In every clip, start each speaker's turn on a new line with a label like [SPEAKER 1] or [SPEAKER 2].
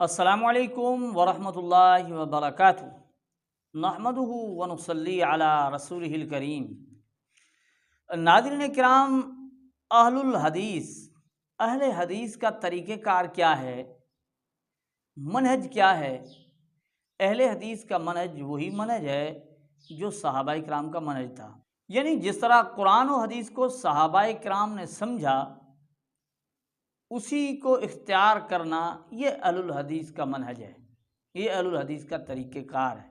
[SPEAKER 1] अस्सलामुअलैकुम वरहमतुल्लाहि वबरकातुहू। नहमदुहु व नुसल्ली अला रसूलिहिल करीम। नाज़रीन किराम, अहलुल हदीस, अहले हदीस का तरीक़ेकार क्या है, मनहज क्या है? अहले हदीस का मनहज वही मनहज है जो सहाबाए किराम का मनहज था। यानी जिस तरह कुरान और हदीस को सहाबाए किराम ने समझा, उसी को इख्तियार करना ये अहलुल हदीस का मनहज है, ये अहलुल हदीस का तरीक़ेकार है।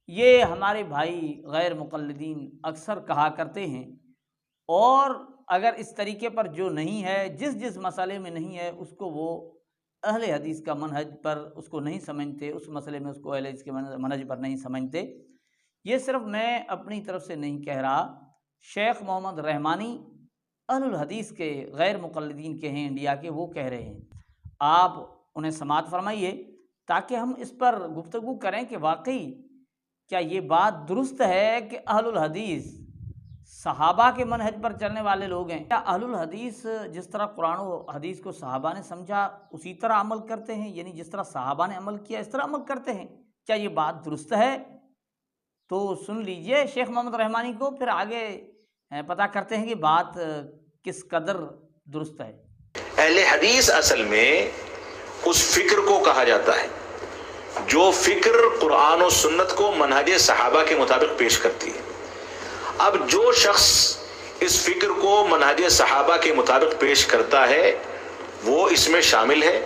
[SPEAKER 1] ये हमारे भाई गैर मुक़ल्लिदीन अक्सर कहा करते हैं, और अगर इस तरीक़े पर जो नहीं है, जिस मसले में नहीं है, उसको वो अहले हदीस का मनहज पर उसको नहीं समझते, उस मसले में उसको अहले हदीस के मनहज पर नहीं समझते। ये सिर्फ़ मैं अपनी तरफ से नहीं कह रहा, शेख मोहम्मद रहमानी अहलुल हदीस के गैर मुक़ल्लिदीन के हैं इंडिया के, वो कह रहे हैं। आप उन्हें समाअत फरमाइए ताकि हम इस पर गुफ्तगू करें कि वाकई क्या ये बात दुरुस्त है कि अहलुल हदीस सहाबा के मनहज पर चलने वाले लोग हैं? क्या अहलुल हदीस जिस तरह कुरान और हदीस को सहाबा ने समझा उसी तरह अमल करते हैं, यानी जिस तरह सहाबा ने अमल किया इस तरह अमल करते हैं? क्या ये बात दुरुस्त है? तो सुन लीजिए शेख मोहम्मद रहमानी को, फिर आगे पता करते हैं कि बात किस कदर दुरुस्त है।
[SPEAKER 2] अहले हदीस असल में उस फिक्र को कहा जाता है जो फिक्र कुरान और सुन्नत को मनहज सहाबा के मुताबिक पेश करती है। अब जो शख्स इस फिक्र को मनहज सहाबा के मुताबिक पेश करता है वो इसमें शामिल है,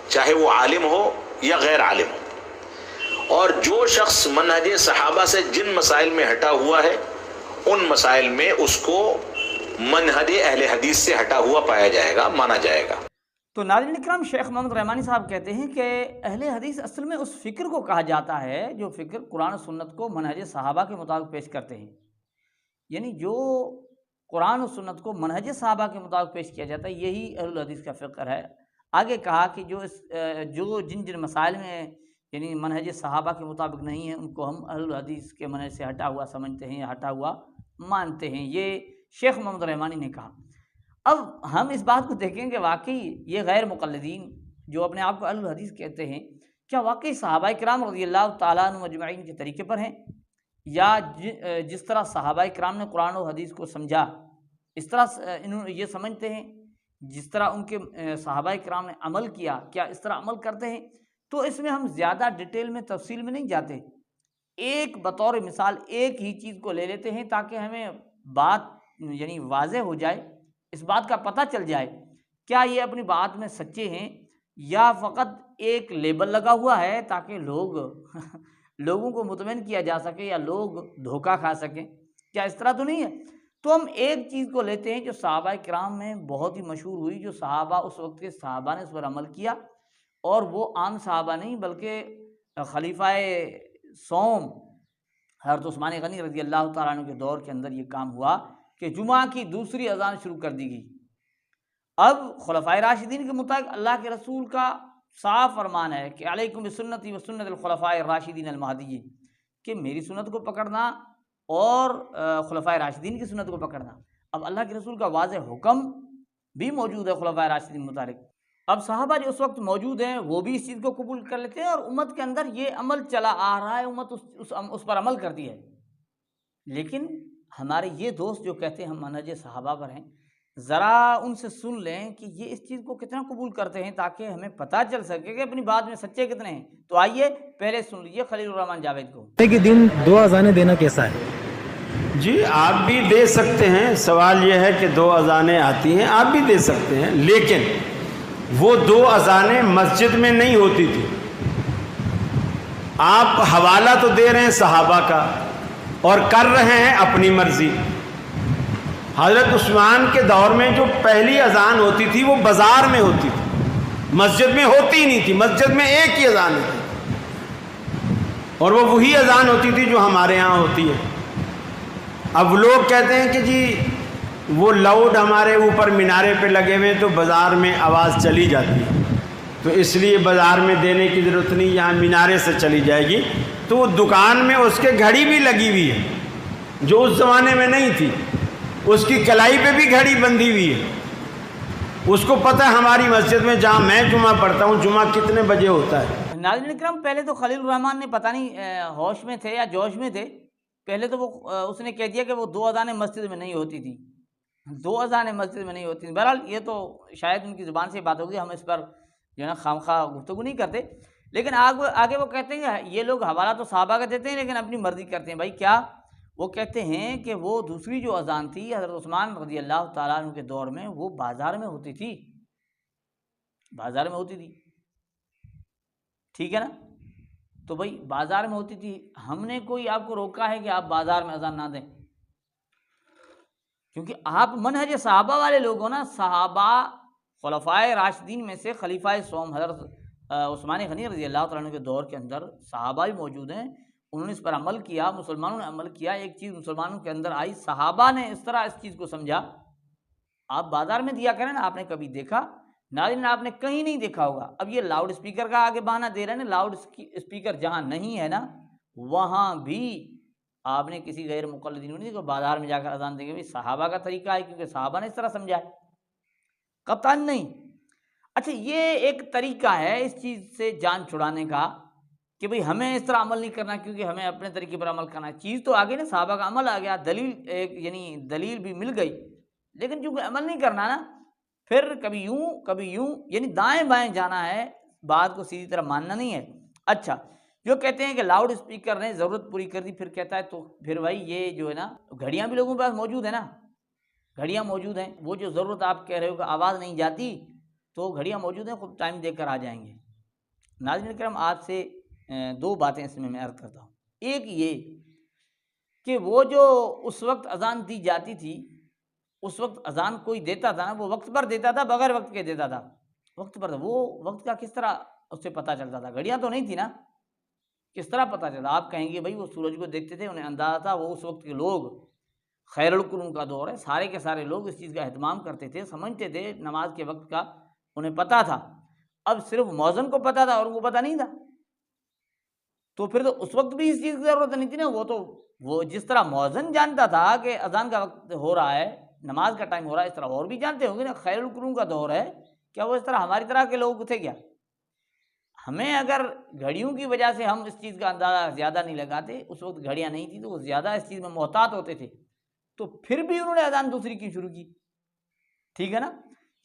[SPEAKER 2] चाहे वो आलिम हो या गैर आलिम हो। और जो शख्स मनहज सहाबा से जिन मसाइल में हटा हुआ है उन मसाइल में उसको मनहज अहले हदीस से हटा हुआ पाया जाएगा, माना जाएगा।
[SPEAKER 1] तो नाज़रीन इकराम, शेख मोहम्मद रहमानी साहब कहते हैं कि अहले हदीस असल में उस फ़िक्र को कहा जाता है जो फ़िक्र कुरान और सुन्नत को मनहज सहाबा के मुताबिक पेश करते हैं। यानी जो कुरान और सुन्नत को मनहज सहाबा के मुताबिक पेश किया जाता है, यही अहलुल हदीस का फ़िक्र है। आगे कहा कि जो जिन मसाइल में यानी मनहज सहाबा के मुताबिक नहीं है, उनको हम अहलुल हदीस के मनहज से हटा हुआ समझते हैं या हटा हुआ मानते हैं। ये शेख मोहम्मद रहमानी ने कहा। अब हम इस बात को देखें कि वाकई ये गैर मुक़ल्लिदीन जो अपने आप को अहलुल हदीस कहते हैं, क्या वाकई सहाबाए किराम रज़ियल्लाहु ताला अन्हुम अजमईन के तरीक़े पर हैं, या जिस तरह सहाबाए किराम ने कुरान और हदीस को समझा इस तरह इन्होंने ये समझते हैं, जिस तरह उनके सहाबाए किराम ने अमल किया, क्या इस तरह अमल करते हैं? तो इसमें हम ज़्यादा डिटेल में तफसील में नहीं जाते, एक बतौर मिसाल एक ही चीज़ को ले लेते हैं ताकि हमें बात यानी वाज़ेह हो जाए, इस बात का पता चल जाए क्या ये अपनी बात में सच्चे हैं या फ़कत एक लेबल लगा हुआ है ताकि लोगों को मुतमईन किया जा सके या लोग धोखा खा सकें। क्या इस तरह तो नहीं है? तो हम एक चीज़ को लेते हैं जो सहाबाए किराम में बहुत ही मशहूर हुई, जो सहाबा उस वक्त के सहाबा ने इस पर अमल किया, और वो आम सहाबा नहीं बल्कि खलीफाए सौम हज़रत उस्मान गनी रज़ी अल्लाह तआला अन्हु के दौर के अंदर ये काम हुआ कि जुमा की दूसरी अज़ान शुरू कर दी गई। अब खुलफ़ाए राशिदीन के मुताबिक अल्लाह के रसूल का साफ फरमान है कि अलैकुम बिसुन्नती व सुन्नतिल खुलफ़ाए राशिदीन अल महदीय्यीन, कि मेरी सुन्नत को पकड़ना और खुलफ़ाए राशिदीन की सुन्नत को पकड़ना। अब अल्लाह के रसूल का वाज़ेह हुक्म भी मौजूद है खुलफ़ाए राशिदीन मुताबिक। अब सहाबा जो उस वक्त मौजूद हैं वो भी इस चीज़ को कबूल कर लेते हैं, और उम्मत के अंदर ये अमल चला आ रहा है, उम्मत उस पर अमल करती है। लेकिन हमारे ये दोस्त जो कहते हैं हम मनहज सहाबा पर हैं, ज़रा उनसे सुन लें कि ये इस चीज़ को कितना कबूल करते हैं ताकि हमें पता चल सके कि अपनी बात में सच्चे कितने हैं। तो आइए पहले सुन लीजिए खलीलुर रहमान जावेद को।
[SPEAKER 3] कि दिन 2 अज़ानें देना कैसा है?
[SPEAKER 4] जी आप भी दे सकते हैं, सवाल यह है कि 2 अज़ानें आती हैं, आप भी दे सकते हैं, लेकिन वो 2 अज़ानें मस्जिद में नहीं होती थी। आप हवाला तो दे रहे हैं सहाबा का और कर रहे हैं अपनी मर्जी। हज़रत उस्मान के दौर में जो पहली अजान होती थी वो बाज़ार में होती थी, मस्जिद में होती ही नहीं थी। मस्जिद में एक ही अजान होती और वो वही अजान होती थी जो हमारे यहाँ होती है। अब लोग कहते हैं कि जी वो लाउड हमारे ऊपर मीनारे पे लगे हुए तो बाज़ार में आवाज़ चली जाती है, तो इसलिए बाज़ार में देने की ज़रूरत नहीं, यहाँ मीनारे से चली जाएगी। तो वो दुकान में उसके घड़ी भी लगी हुई है जो उस ज़माने में नहीं थी, उसकी कलाई पे भी घड़ी बंधी हुई है। उसको पता है हमारी मस्जिद में जहाँ मैं जुमा पढ़ता हूँ जुमा कितने बजे होता है।
[SPEAKER 1] नाज़रीन इकराम, पहले तो खलील रहमान ने पता नहीं होश में थे या जोश में थे, पहले तो वो उसने कह दिया कि वो 2 अज़ानें मस्जिद में नहीं होती थी, 2 अज़ानें मस्जिद में नहीं होती थी। बहरहाल ये तो शायद उनकी ज़ुबान से बात होगी, हम इस पर जो है ना खामखा गुफ्तगू नहीं करते। लेकिन आगे वो कहते हैं कि ये लोग हवाला तो सहाबा का देते हैं लेकिन अपनी मर्ज़ी करते हैं। भाई क्या? वो कहते हैं कि वो दूसरी जो अज़ान थी हज़रत उस्मान रज़ी अल्लाह ताला अन्हु के दौर में, वो बाज़ार में होती थी, बाज़ार में होती थी, ठीक है ना। तो भाई बाज़ार में होती थी, हमने कोई आपको रोका है कि आप बाज़ार में अज़ान ना दें? क्योंकि आप मनहज सहाबा वाले लोग हो ना। सहाबा खुलफाए राशिदीन में से खलीफा सोम हज़रत उस्मान गनी रज़ी अल्लाह तआला अन्हु के दौर के अंदर सहाबा भी मौजूद हैं, उन्होंने इस पर अमल किया, मुसलमानों ने अमल किया। एक चीज़ मुसलमानों के अंदर आई, सहाबा ने इस तरह इस चीज़ को समझा, आप बाज़ार में दिया करें ना। आपने कभी देखा? नाज़रीन आपने कहीं नहीं देखा होगा। अब ये लाउड स्पीकर का आगे बहाना दे रहे हैं ना, लाउड स्पीकर जहाँ नहीं है ना वहाँ भी आपने किसी गैर मुक़ल्लिदीन नहीं को बाज़ार में जाकर अज़ान देंगे। भाई सहाबा का तरीका है, क्योंकि सहाबा ने इस तरह समझा है, कतई नहीं। अच्छा, ये एक तरीका है इस चीज़ से जान छुड़ाने का कि भाई हमें इस तरह अमल नहीं करना, क्योंकि हमें अपने तरीके पर अमल करना है। चीज़ तो आगे ना, सहाबा का अमल आ गया, दलील एक यानी दलील भी मिल गई, लेकिन चूँकि अमल नहीं करना ना, फिर कभी यूँ यानी दाएं बाएं जाना है, बात को सीधी तरह मानना नहीं है। अच्छा, जो कहते हैं कि लाउड स्पीकर ने ज़रूरत पूरी कर दी, फिर कहता है तो फिर भाई ये जो है ना, घड़ियाँ भी लोगों के पास मौजूद है ना, घड़ियाँ मौजूद हैं। वो जो ज़रूरत आप कह रहे हो कि आवाज़ नहीं जाती, तो घड़ियाँ मौजूद हैं, खुद टाइम देकर आ जाएंगे। नाज़रीन करम, आज से 2 बातें इसमें मैं अर्ज़ करता हूँ। एक ये कि वो जो उस वक्त अज़ान दी जाती थी, उस वक्त अज़ान कोई देता था ना, वो वक्त पर देता था, बगैर वक्त के देता था, वक्त पर। वो वक्त का किस तरह उससे पता चलता था? घड़ियाँ तो नहीं थी ना, किस तरह पता चलता? आप कहेंगे भाई वो सूरज को देखते थे, उन्हें अंदाज़ा था। वो उस वक्त के लोग, खैरुल कुरून का दौर है, सारे के सारे लोग इस चीज़ का एहतमाम करते थे, समझते थे, नमाज के वक्त का उन्हें पता था। अब सिर्फ मौज़न को पता था और उनको पता नहीं था, तो फिर तो उस वक्त भी इस चीज़ की ज़रूरत नहीं थी ना। वो जिस तरह मौज़न जानता था कि अज़ान का वक्त हो रहा है, नमाज का टाइम हो रहा है, इस तरह और भी जानते होंगे ना। खैरुल कुरून का दौर है, क्या वो इस तरह हमारी तरह के लोग थे क्या? हमें अगर घड़ियों की वजह से हम इस चीज़ का अंदाज़ा ज़्यादा नहीं लगाते, उस वक्त घड़ियाँ नहीं थी तो वो ज़्यादा इस चीज़ में मोहतात होते थे, तो फिर भी उन्होंने अज़ान दूसरी की शुरू की, ठीक है ना।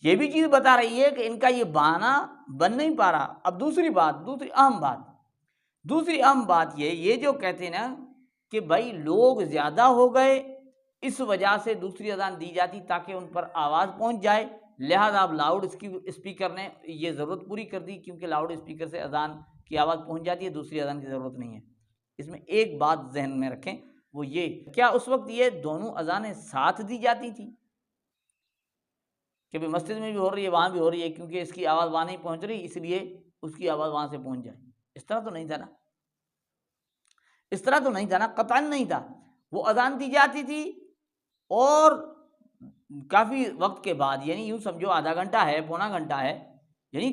[SPEAKER 1] ये भी चीज़ बता रही है कि इनका ये बहाना बन नहीं पा रहा। अब दूसरी अहम बात ये जो कहते हैं ना कि भाई लोग ज़्यादा हो गए, इस वजह से दूसरी अज़ान दी जाती ताकि उन पर आवाज़ पहुंच जाए, लिहाजा अब लाउड स्पीकर ने ये ज़रूरत पूरी कर दी, क्योंकि लाउड स्पीकर से अज़ान की आवाज़ पहुंच जाती है, दूसरी अज़ान की ज़रूरत नहीं है। इसमें एक बात जहन में रखें, वो ये, क्या उस वक्त ये दोनों अज़ानें साथ दी जाती थी कि भाई मस्जिद में भी हो रही है, वहाँ भी हो रही है, क्योंकि इसकी आवाज़ वहाँ नहीं पहुँच रही इसलिए उसकी आवाज़ वहाँ से पहुँच जाए? इस तरह तो नहीं था ना, इस तरह तो नहीं था ना, कतई नहीं था। वो अज़ान दी जाती थी और काफ़ी वक्त के बाद, यानी यूँ समझो आधा घंटा है, पौना घंटा है, यानी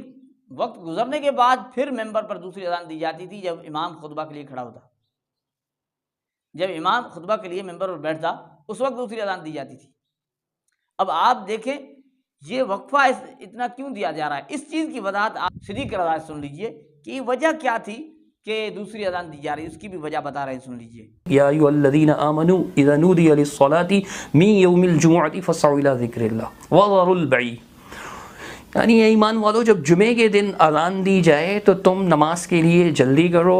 [SPEAKER 1] वक्त गुजरने के बाद फिर मेंबर पर दूसरी अज़ान दी जाती थी, जब इमाम खुतबा के लिए खड़ा होता, जब इमाम खुतबा के लिए मेंबर पर बैठता, उस वक्त दूसरी अज़ान दी जाती थी। अब आप देखें ये वक्फा इतना क्यों दिया जा रहा है? इस चीज़ की वजाहत आप सिद्दीक़ रज़ा सुन लीजिए कि वजह क्या थी कि दूसरी अज़ान दी जा रही है, उसकी भी वजह बता रहे हैं, सुन लीजिए।
[SPEAKER 5] या अय्युहल्लज़ीना आमनू इज़ा नूदिया लिस्सलाति मिन यौमिल जुमुअति फस्अऊ इला ज़िक्रिल्लाह वज़रुल बैअ। यानी ये ईमान वालों, जब जुमे के दिन अज़ान दी जाए तो तुम नमाज के लिए जल्दी करो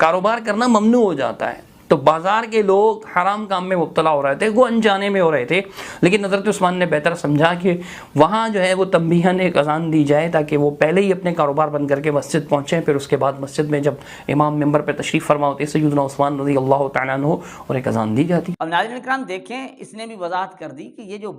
[SPEAKER 5] कारोबार करना ममनू हो जाता है, तो बाज़ार के लोग हराम काम में मुब्तला हो रहे थे, वो अनजाने में हो रहे थे, लेकिन हज़रत उस्मान ने बेहतर समझा कि वहाँ जो है वो तंबीहन एक अज़ान दी जाए ताकि वो पहले ही अपने कारोबार बंद करके मस्जिद पहुँचें, फिर उसके बाद मस्जिद में जब इमाम मेंबर पर तशरीफ़ फरमा होते सय्यदना उस्मान रज़ी अल्लाह तआला अन्हु और एक अज़ान दी जाती।
[SPEAKER 1] अब नाज़रीन इकराम देखें, इसने भी वजाहत कर दी कि ये जो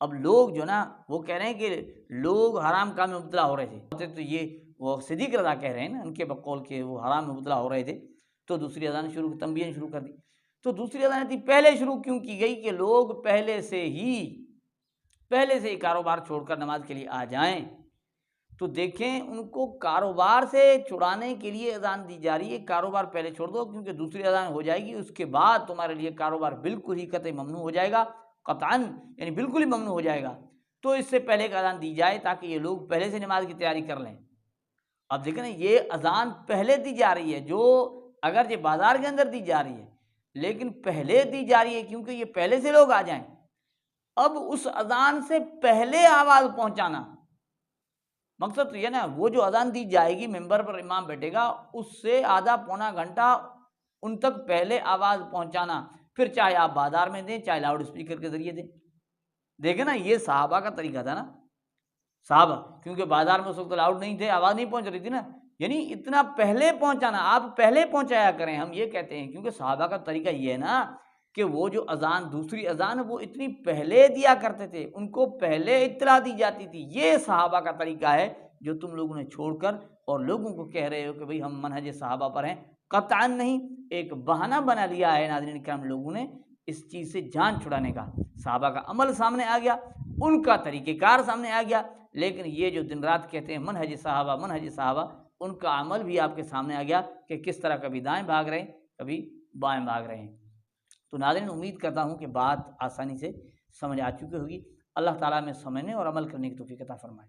[SPEAKER 1] अब लोग जो ना वो कह रहे हैं कि लोग हराम काम में मुब्तला हो रहे थे, तो ये वो सिद्दीक़ रज़ा कह रहे हैं ना, उनके बकौल के वो हराम में मुब्तला हो रहे थे, तो दूसरी अज़ान तंबीहन शुरू कर दी। तो दूसरी अज़ान थी पहले शुरू क्यों की गई कि लोग पहले से ही कारोबार छोड़कर नमाज के लिए आ जाएं। तो देखें उनको कारोबार से छुड़ाने के लिए अजान दी जा रही है, कारोबार पहले छोड़ दो क्योंकि दूसरी अजान हो जाएगी, उसके बाद तुम्हारे लिए कारोबार बिल्कुल ही कतई ममनू हो जाएगा, कतअन यानी बिल्कुल ही ममनू हो जाएगा। तो इससे पहले एक अजान दी जाए ताकि ये लोग पहले से नमाज की तैयारी कर लें। अब देखें ना, ये अजान पहले दी जा रही है, जो अगर ये बाजार के अंदर दी जा रही है लेकिन पहले दी जा रही है क्योंकि ये पहले से लोग आ जाएं। अब उस अजान से पहले आवाज़ पहुंचाना, मकसद तो ये ना, वो जो अजान दी जाएगी मेंबर पर इमाम बैठेगा उससे आधा पौना घंटा उन तक पहले आवाज़ पहुंचाना, फिर चाहे आप बाजार में दें चाहे लाउड स्पीकर के ज़रिए दें। देखें ना, ये सहाबा का तरीका था ना, साहब क्योंकि बाजार में उस वक्त लाउड नहीं थे, आवाज़ नहीं पहुंच रही थी ना, यानी इतना पहले पहुंचाना, आप पहले पहुंचाया करें, हम ये कहते हैं क्योंकि सहाबा का तरीका ये है ना कि वो जो अजान दूसरी अजान वो इतनी पहले दिया करते थे, उनको पहले इत्तला दी जाती थी। ये सहाबा का तरीका है जो तुम लोगों ने छोड़कर और लोगों को कह रहे हो कि भाई हम मनहज सहाबा पर हैं। कतअन नहीं, एक बहाना बना लिया है नाज़रीन किराम लोगों ने इस चीज़ से जान छुड़ाने का। सहाबा का अमल सामने आ गया, उनका तरीक़ेकार सामने आ गया, लेकिन ये जो दिन रात कहते हैं मनहज सहाबा, उनका अमल भी आपके सामने आ गया कि किस तरह कभी दाएं भाग रहे हैं कभी बाएं भाग रहे हैं। तो नाज़रीन, उम्मीद करता हूँ कि बात आसानी से समझ आ चुकी होगी। अल्लाह ताला में समझने और अमल करने की तौफीक अता फरमाए।